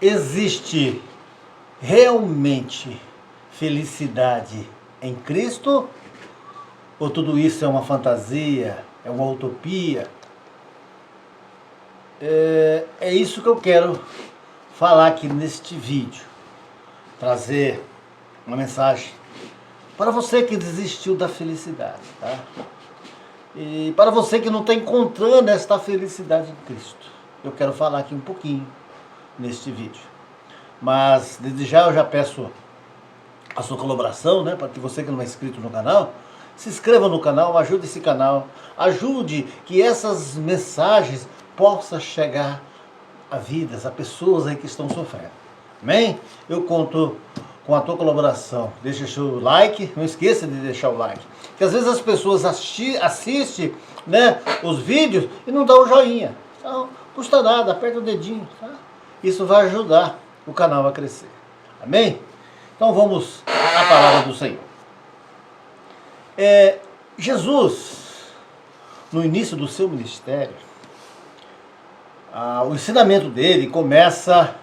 Existe realmente felicidade em Cristo? Ou tudo isso é uma fantasia, é uma utopia? É isso que eu quero falar aqui neste vídeo. Trazer uma mensagem para você que desistiu da felicidade, tá? E para você que não está encontrando esta felicidade em Cristo. Eu quero falar aqui um pouquinho neste vídeo. Mas desde já eu já peço a sua colaboração, né? Para que você que não é inscrito no canal, se inscreva no canal, ajude esse canal, ajude que essas mensagens possam chegar a vidas, a pessoas aí que estão sofrendo. Amém? Eu conto com a tua colaboração. Deixa o seu like, não esqueça de deixar o like. Porque às vezes as pessoas assistem, né, os vídeos e não dão o joinha. Então, não custa nada, aperta o dedinho, tá? Isso vai ajudar o canal a crescer. Amém? Então vamos à palavra do Senhor. Jesus, no início do seu ministério, o ensinamento dele começa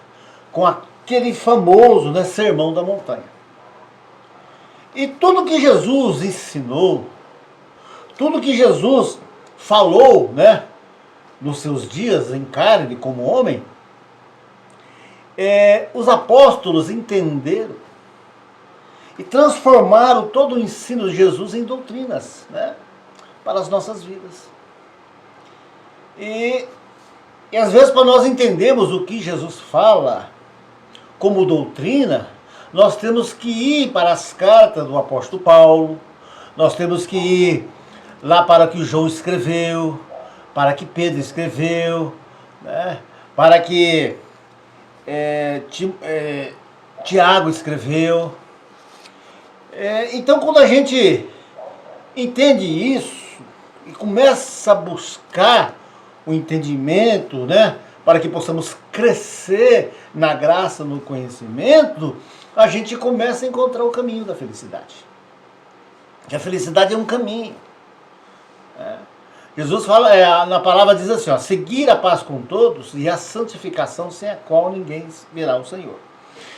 com aquele famoso, né, Sermão da Montanha. E tudo que Jesus ensinou, tudo que Jesus falou, né, nos seus dias em carne como homem, os apóstolos entenderam e transformaram todo o ensino de Jesus em doutrinas, né, para as nossas vidas. E às vezes, para nós entendermos o que Jesus fala como doutrina, nós temos que ir para as cartas do apóstolo Paulo, nós temos que ir lá para que João escreveu, para que Pedro escreveu, né, para que Tiago escreveu. Então, quando a gente entende isso e começa a buscar o entendimento, né, para que possamos crescer na graça, no conhecimento, a gente começa a encontrar o caminho da felicidade. Que a felicidade é um caminho. Jesus fala, na palavra diz assim, ó, seguir a paz com todos e a santificação sem a qual ninguém verá o Senhor.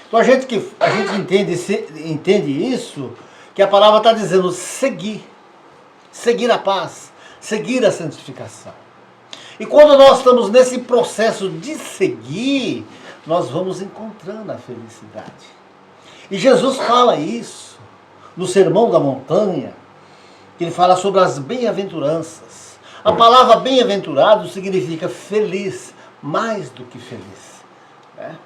Então a gente entende isso, que a palavra está dizendo seguir a paz, seguir a santificação. E quando nós estamos nesse processo de seguir, nós vamos encontrando a felicidade. E Jesus fala isso no Sermão da Montanha, que ele fala sobre as bem-aventuranças. A palavra bem-aventurado significa feliz, mais do que feliz, né?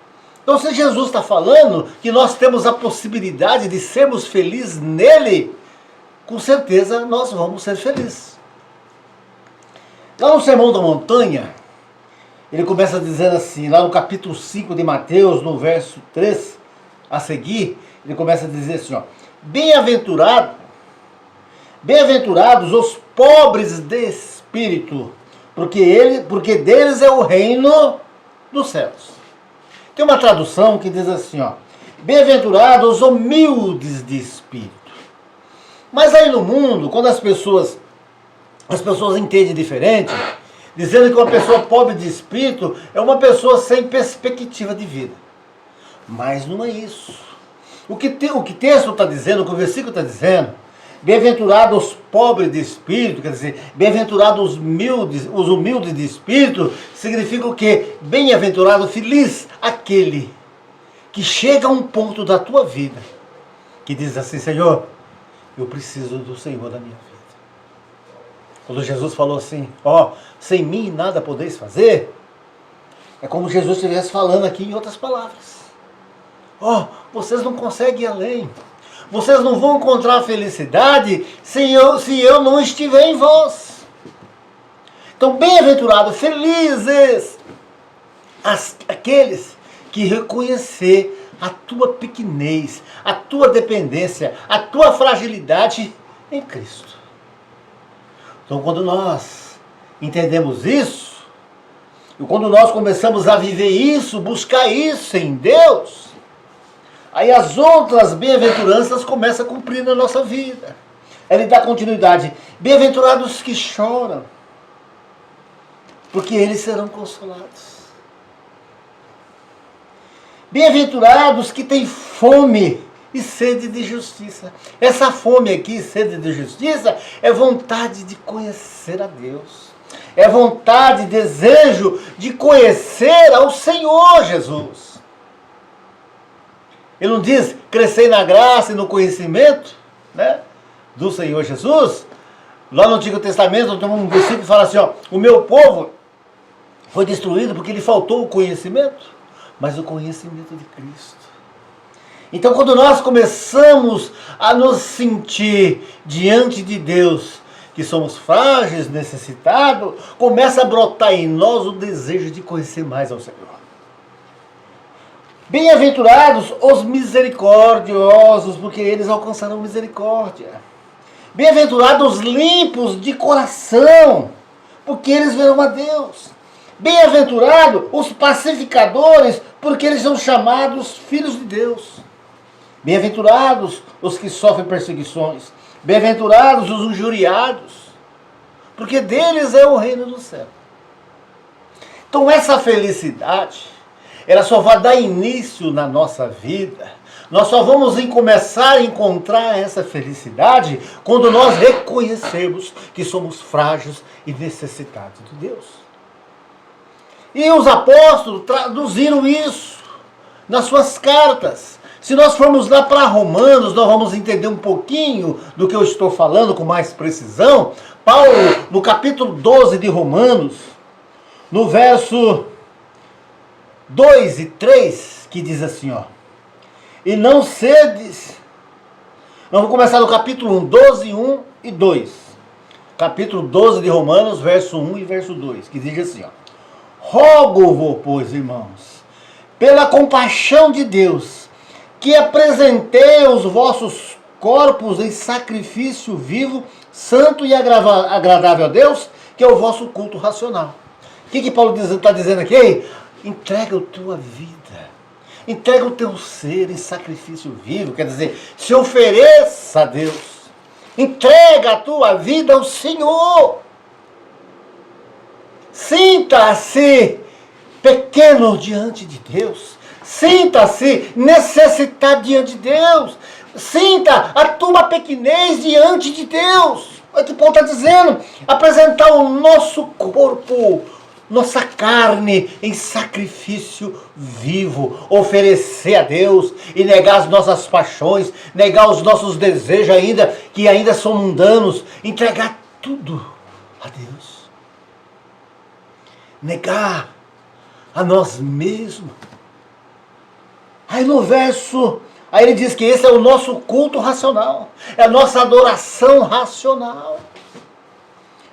Então, se Jesus está falando que nós temos a possibilidade de sermos felizes nele, com certeza nós vamos ser felizes. Lá no Sermão da Montanha, ele começa dizendo assim, lá no capítulo 5 de Mateus, no verso 3 a seguir, ele começa a dizer assim, ó, bem-aventurados os pobres de espírito, porque deles é o reino dos céus. Tem uma tradução que diz assim, ó, bem-aventurados os humildes de espírito. Mas aí no mundo, quando as pessoas entendem diferente, dizendo que uma pessoa pobre de espírito é uma pessoa sem perspectiva de vida. Mas não é isso. O que o texto está dizendo, o que o versículo está dizendo, bem-aventurados os pobres de espírito, quer dizer, bem-aventurados os humildes de espírito, significa o quê? Bem-aventurado, feliz, aquele que chega a um ponto da tua vida, que diz assim, Senhor, eu preciso do Senhor da minha vida. Quando Jesus falou assim, ó, sem mim nada podeis fazer, é como Jesus estivesse falando aqui em outras palavras. Ó, vocês não conseguem ir além. Vocês não vão encontrar felicidade se eu não estiver em vós. Então, bem-aventurados, felizes, aqueles que reconhecer a tua pequenez, a tua dependência, a tua fragilidade em Cristo. Então, quando nós entendemos isso, e quando nós começamos a viver isso, buscar isso em Deus, aí as outras bem-aventuranças começam a cumprir na nossa vida. Ele dá continuidade. Bem-aventurados que choram, porque eles serão consolados. Bem-aventurados que têm fome e sede de justiça. Essa fome aqui, sede de justiça, é vontade de conhecer a Deus. É vontade, desejo de conhecer ao Senhor Jesus. Ele não diz crescer na graça e no conhecimento, né, do Senhor Jesus? Lá no Antigo Testamento tem um versículo que fala assim, ó, o meu povo foi destruído porque lhe faltou o conhecimento, mas o conhecimento de Cristo. Então, quando nós começamos a nos sentir diante de Deus, que somos frágeis, necessitados, começa a brotar em nós o desejo de conhecer mais ao Senhor. Bem-aventurados os misericordiosos, porque eles alcançarão misericórdia. Bem-aventurados os limpos de coração, porque eles verão a Deus. Bem-aventurados os pacificadores, porque eles são chamados filhos de Deus. Bem-aventurados os que sofrem perseguições. Bem-aventurados os injuriados, porque deles é o reino do céu. Então essa felicidade, ela só vai dar início na nossa vida. Nós só vamos começar a encontrar essa felicidade quando nós reconhecermos que somos frágeis e necessitados de Deus. E os apóstolos traduziram isso nas suas cartas. Se nós formos lá para Romanos, nós vamos entender um pouquinho do que eu estou falando com mais precisão. Paulo, no capítulo 12 de Romanos, no verso 2 e 3, que diz assim, ó. E não sedes... Nós vamos começar no capítulo 1, 12, 1 e 2. Capítulo 12 de Romanos, verso 1 e verso 2, que diz assim, ó. Rogo-vos, pois, irmãos, pela compaixão de Deus, que apresentei os vossos corpos em sacrifício vivo, santo e agradável a Deus, que é o vosso culto racional. O que Paulo está dizendo aqui? Entrega a tua vida, entrega o teu ser em sacrifício vivo, quer dizer, se ofereça a Deus, entrega a tua vida ao Senhor. Sinta-se pequeno diante de Deus. Sinta-se necessitado diante de Deus. Sinta a tua pequenez diante de Deus. É o que Paulo está dizendo. Apresentar o nosso corpo, nossa carne em sacrifício vivo. Oferecer a Deus e negar as nossas paixões, negar os nossos desejos ainda, que ainda são mundanos. Entregar tudo a Deus. Negar a nós mesmos. Aí no verso, aí ele diz que esse é o nosso culto racional, é a nossa adoração racional.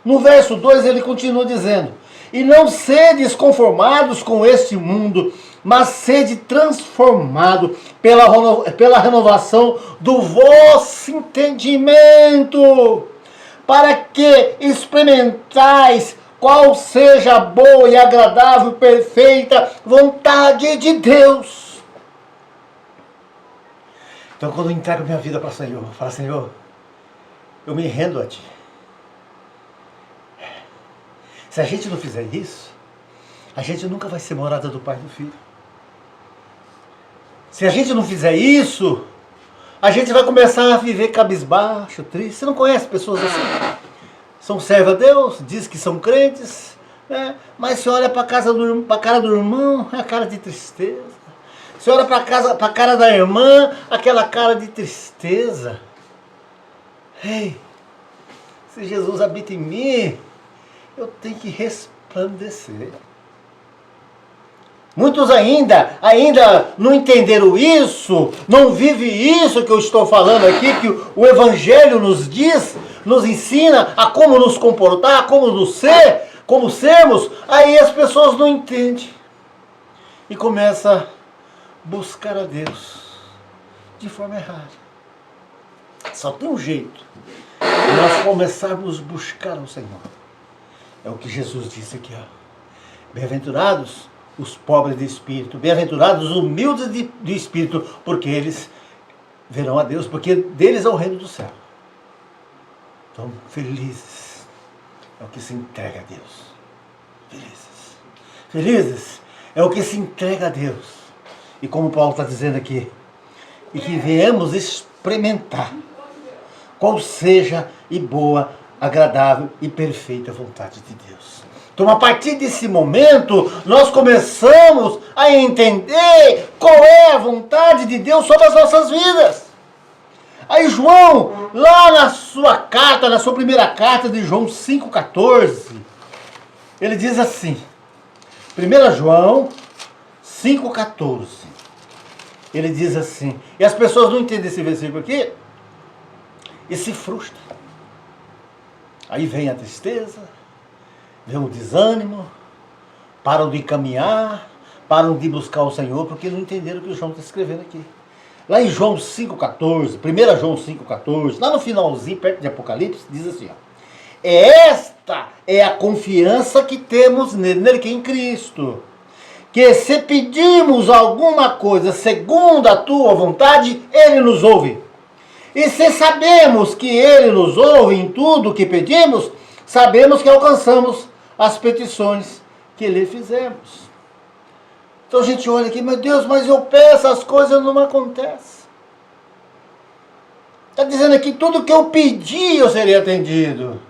No verso 2 ele continua dizendo, e não sedes conformados com este mundo, mas sede transformado pela renovação do vosso entendimento, para que experimentais qual seja a boa e agradável, perfeita vontade de Deus. Então, quando eu entrego minha vida para o Senhor, eu falo, Senhor, eu me rendo a Ti. Se a gente não fizer isso, a gente nunca vai ser morada do Pai e do Filho. Se a gente não fizer isso, a gente vai começar a viver cabisbaixo, triste. Você não conhece pessoas assim? São servos a Deus, diz que são crentes, né? Mas se olha para a cara do irmão, é a cara de tristeza. Você olha para a cara da irmã, aquela cara de tristeza. Ei, se Jesus habita em mim, eu tenho que resplandecer. Muitos ainda não entenderam isso, não vivem isso que eu estou falando aqui, que o Evangelho nos diz, nos ensina a como nos comportar, como sermos. Aí as pessoas não entendem e começam a buscar a Deus de forma errada. Só tem um jeito de nós começarmos a buscar o Senhor. É o que Jesus disse aqui, ó. Bem-aventurados os pobres de espírito, bem-aventurados os humildes de espírito, porque eles verão a Deus, porque deles é o reino do céu. Então, felizes é o que se entrega a Deus. Felizes. Felizes é o que se entrega a Deus E como Paulo está dizendo aqui, e que viemos experimentar qual seja e boa, agradável e perfeita vontade de Deus. Então, a partir desse momento, nós começamos a entender qual é a vontade de Deus sobre as nossas vidas. Aí João, lá na sua carta, na sua primeira carta de João 5,14, ele diz assim, 1 João 5,14, ele diz assim, e as pessoas não entendem esse versículo aqui, e se frustram. Aí vem a tristeza, vem o desânimo, param de caminhar, param de buscar o Senhor, porque não entenderam o que o João está escrevendo aqui. Lá em João 5,14, 1 João 5,14, lá no finalzinho, perto de Apocalipse, diz assim, ó, esta é a confiança que temos nele que é em Cristo, que se pedimos alguma coisa segundo a tua vontade, ele nos ouve. E se sabemos que ele nos ouve em tudo o que pedimos, sabemos que alcançamos as petições que lhe fizemos. Então a gente olha aqui, meu Deus, mas eu peço as coisas não acontecem. Está dizendo aqui, tudo que eu pedi eu seria atendido.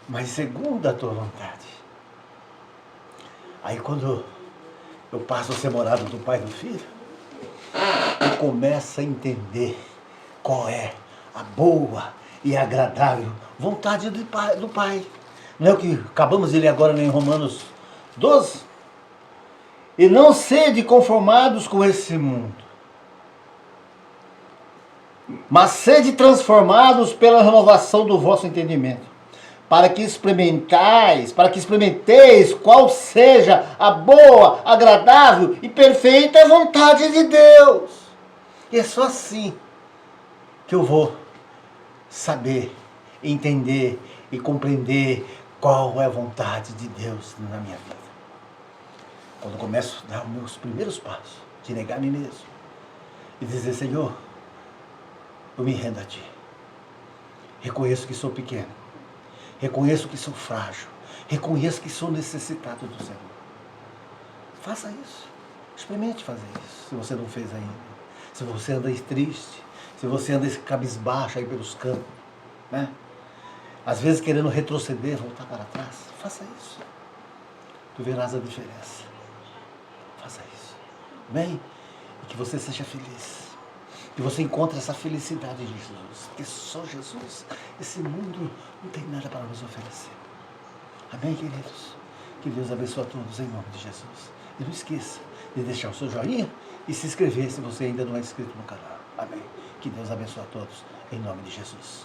Mas segundo a tua vontade. Aí quando eu passo a ser morado do Pai e do Filho, eu começo a entender qual é a boa e agradável vontade do Pai. Não é o que acabamos de ler agora em Romanos 12? E não sede conformados com esse mundo, mas sede transformados pela renovação do vosso entendimento, para que experimenteis qual seja a boa, agradável e perfeita vontade de Deus. E é só assim que eu vou saber, entender e compreender qual é a vontade de Deus na minha vida. Quando eu começo a dar os meus primeiros passos, de negar a mim mesmo, e dizer, Senhor, eu me rendo a Ti. Reconheço que sou pequeno, reconheço que sou frágil, reconheço que sou necessitado do Senhor. Faça isso, experimente fazer isso, se você não fez ainda. Se você anda triste, se você anda cabisbaixo aí pelos campos, né? Às vezes querendo retroceder, voltar para trás, faça isso. Tu verás a diferença. Faça isso. Amém? E que você seja feliz. Que você encontre essa felicidade em Jesus. Porque só Jesus, esse mundo não tem nada para nos oferecer. Amém, queridos? Que Deus abençoe a todos em nome de Jesus. E não esqueça de deixar o seu joinha e se inscrever se você ainda não é inscrito no canal. Amém. Que Deus abençoe a todos em nome de Jesus.